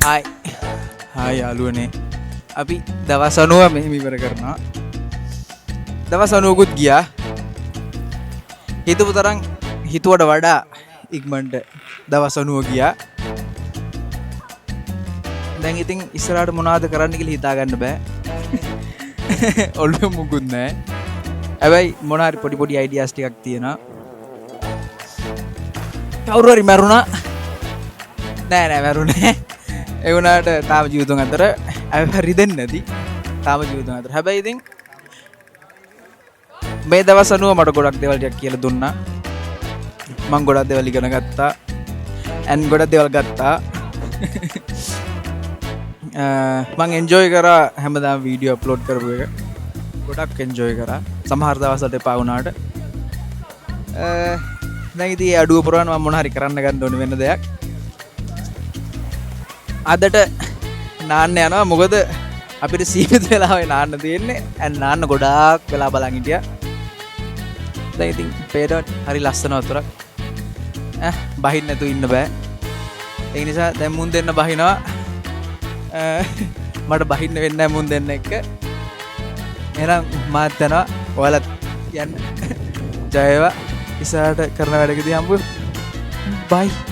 hi hi යාළුවනේ අපි දවස් 90 මෙහෙම ඉවර කරනවා දවස් 90කුත් ගියා හිතපු තරම් හිතුවට වඩා ඉක්මනට දවස් 90 ගියා දැන් ඉතින් ඉස්සරහට මොනවද කරන්න කියලා හිතා ගන්න බෑ ඔළුවේ මුකුත් නැහැ හැබැයි මොන හරි පොඩි අයිඩියාස් ටිකක් තියෙනවා කවුරු හරි මරුණා නෑ මරුණේ ඒ වුණාට තාම ජීවිතුන් අතර රිදෙන්නේ නැති තාම ජීවිතුන් අතර හැබැයි ඉතින් මේ දවස් 90 මට ගොඩක් දේවල් ටිකක් කියලා දුන්නා මම ගොඩක් දේවල් ඉගෙන ගත්තා and ගොඩක් දේවල් ගත්තා මම එන්ජොයි කරා හැමදාම වීඩියෝ අප්ලෝඩ් කරපු එක ගොඩක් එන්ජොයි කරා සමහර දවස්වලට එපා වුණාට දැන් ඉතින් අඩුව පුරවන්න මම මොන හරි කරන්න ගන්න ඕනේ වෙන දෙයක් අදට නාන්න යනවා මොකද අපිට සීමිත වෙලාවේ නාන්න තියෙන්නේ and නාන්න ගොඩාක් වෙලා බලන් හිටියා දැන් ඉතින් පේරට හරි ලස්සන වතුරක් බහින්න නැතුව ඉන්න බෑ ඒ නිසා දැන් මුන් දෙන්න බහිනවා මට බහින්න වෙන්නේ නැහැ මුන් දෙන්න එක්ක එහෙනම් මාත් යනවා ඔයාලත් යන්න ජය වේවා ඉස්සරහට කරන වැඩකදී හම්බු බයි